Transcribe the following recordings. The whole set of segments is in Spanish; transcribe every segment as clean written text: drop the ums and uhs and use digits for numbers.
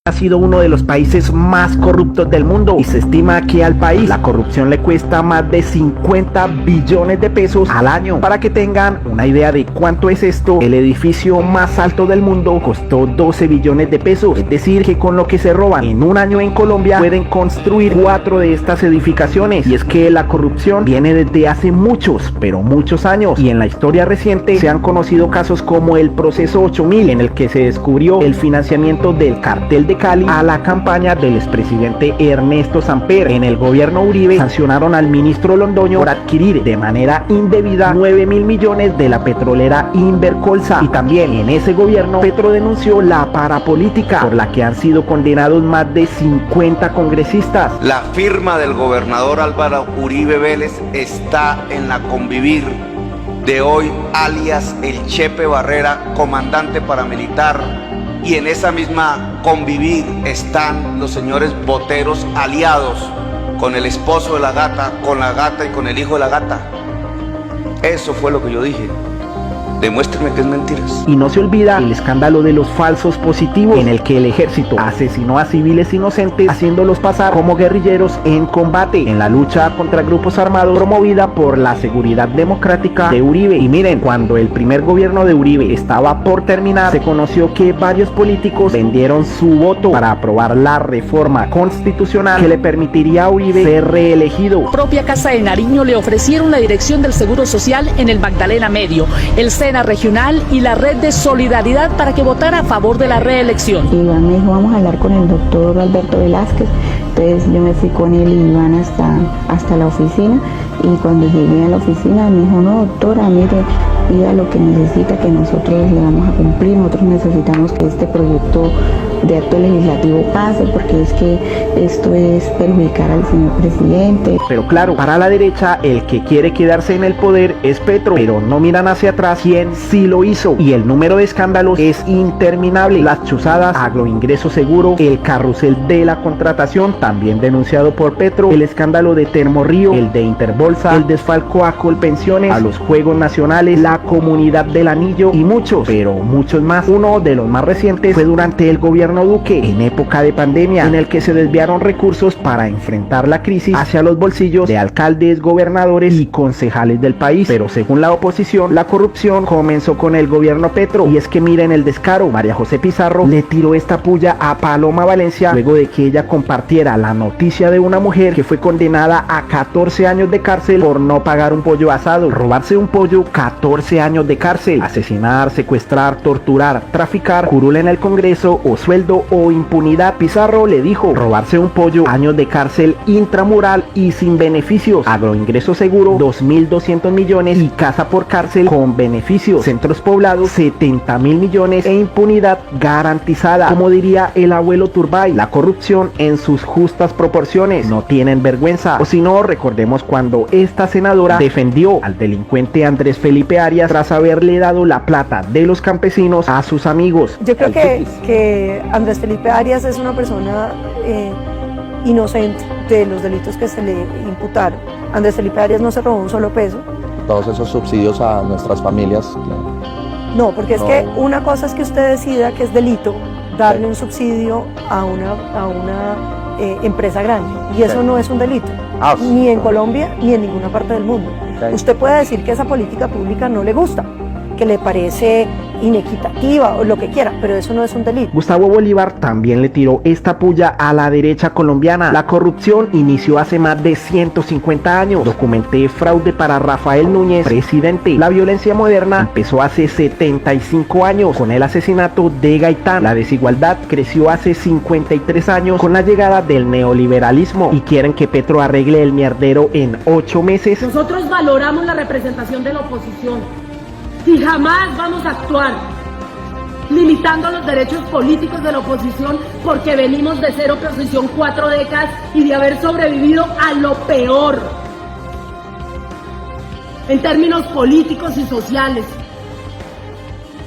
Ha sido uno de los países más corruptos del mundo y se estima que al país la corrupción le cuesta más de 50 billones de pesos al año. Para que tengan una idea de cuánto es esto, el edificio más alto del mundo costó 12 billones de pesos, es decir que con lo que se roban en un año en Colombia pueden construir 4 de estas edificaciones. Y es que la corrupción viene desde hace muchos, pero muchos años, y en la historia reciente se han conocido casos como el proceso 8000, en el que se descubrió el financiamiento del cartel de Cali a la campaña del expresidente Ernesto Samper. En el gobierno Uribe sancionaron al ministro Londoño por adquirir de manera indebida 9.000 millones de la petrolera Invercolsa, y también en ese gobierno Petro denunció la parapolítica por la que han sido condenados más de 50 congresistas. La firma del gobernador Álvaro Uribe Vélez está en la Convivir de hoy, alias el Chepe Barrera, comandante paramilitar. Y en esa misma Convivir están los señores Boteros aliados con el esposo de la gata, con la gata y con el hijo de la gata. Eso fue lo que yo dije. Demuéstrenme que es mentiras. Y no se olvida el escándalo de los falsos positivos, en el que el ejército asesinó a civiles inocentes haciéndolos pasar como guerrilleros en combate en la lucha contra grupos armados promovida por la seguridad democrática de Uribe. Y miren, cuando el primer gobierno de Uribe estaba por terminar, se conoció que varios políticos vendieron su voto para aprobar la reforma constitucional que le permitiría a Uribe ser reelegido. Propia Casa de Nariño le ofrecieron la dirección del Seguro Social en el Magdalena Medio, el SENA regional y la red de solidaridad para que votara a favor de la reelección. Iván me dijo, vamos a hablar con el doctor Alberto Velázquez. Entonces yo me fui con él y Iván hasta la oficina, y cuando llegué a la oficina me dijo, no doctora, mire, pida lo que necesita, que nosotros le vamos a cumplir. Nosotros necesitamos que este proyecto de acto legislativo pase, porque es que esto es perjudicar al señor presidente. Pero claro, para la derecha el que quiere quedarse en el poder es Petro, pero no miran hacia atrás quién sí lo hizo, y el número de escándalos es interminable. Las chuzadas, Agroingreso Seguro, el carrusel de la contratación, también denunciado por Petro, el escándalo de Termorrío, el de Interbolsa, el desfalco a Colpensiones, a los Juegos Nacionales, la Comunidad del Anillo y muchos, pero muchos más. Uno de los más recientes fue durante el gobierno Duque, en época de pandemia, en el que se desviaron recursos para enfrentar la crisis hacia los bolsillos de alcaldes, gobernadores y concejales del país. Pero según la oposición, la corrupción comenzó con el gobierno Petro, y es que miren el descaro. María José Pizarro le tiró esta puya a Paloma Valencia luego de que ella compartiera la noticia de una mujer que fue condenada a 14 años de cárcel por no pagar un pollo asado. Robarse un pollo, 14 años de cárcel. Asesinar, secuestrar, torturar, traficar, curul en el Congreso o sueldo o impunidad. Pizarro le dijo, robarse un pollo, años de cárcel intramural y sin beneficios. Agroingreso Seguro, 2.200 millones y casa por cárcel con beneficios. Centros poblados, 70.000 millones e impunidad garantizada. Como diría el abuelo Turbay, la corrupción en sus justas proporciones. No tienen vergüenza. O si no, recordemos cuando esta senadora defendió al delincuente Andrés Felipe Arias tras haberle dado la plata de los campesinos a sus amigos. Yo creo que Andrés Felipe Arias es una persona inocente de los delitos que se le imputaron. Andrés Felipe Arias no se robó un solo peso. Todos esos subsidios a nuestras familias. No, porque es que una cosa es que usted decida que es delito darle un subsidio a una empresa grande, y eso no es un delito, ni en Colombia ni en ninguna parte del mundo. Usted puede decir que esa política pública no le gusta, que le parece inequitativa o lo que quiera, pero eso no es un delito. Gustavo Bolívar también le tiró esta puya a la derecha colombiana. La corrupción inició hace más de 150 años. Documenté fraude para Rafael Núñez, presidente. La violencia moderna empezó hace 75 años con el asesinato de Gaitán. La desigualdad creció hace 53 años con la llegada del neoliberalismo. ¿Y quieren que Petro arregle el mierdero en 8 meses? Nosotros valoramos la representación de la oposición y jamás vamos a actuar limitando los derechos políticos de la oposición, porque venimos de ser oposición 4 décadas y de haber sobrevivido a lo peor en términos políticos y sociales.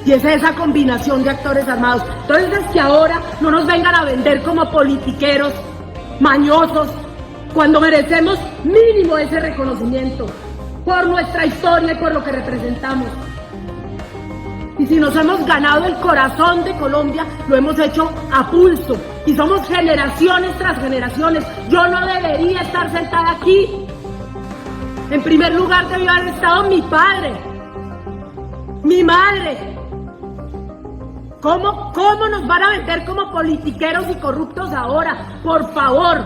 Y es esa combinación de actores armados. Entonces, que ahora no nos vengan a vender como politiqueros mañosos, cuando merecemos mínimo ese reconocimiento por nuestra historia y por lo que representamos. Y si nos hemos ganado el corazón de Colombia, lo hemos hecho a pulso, Y somos generaciones tras generaciones. Yo no debería estar sentada aquí. En primer lugar debió haber estado mi padre, mi madre. ¿Cómo nos van a vender como politiqueros y corruptos ahora? Por favor.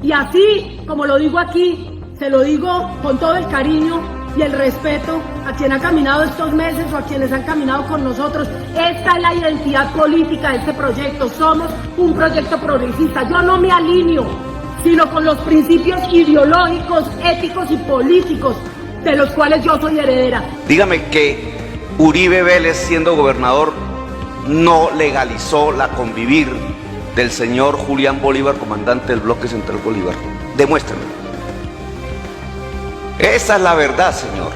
Y así, como lo digo aquí, se lo digo con todo el cariño y el respeto a quien ha caminado estos meses o a quienes han caminado con nosotros. Esta es la identidad política de este proyecto. Somos un proyecto progresista. Yo no me alineo, sino con los principios ideológicos, éticos y políticos de los cuales yo soy heredera. Dígame que Uribe Vélez, siendo gobernador, no legalizó la convivir del señor Julián Bolívar, comandante del Bloque Central Bolívar. Demuéstrame. Esa es la verdad, señor.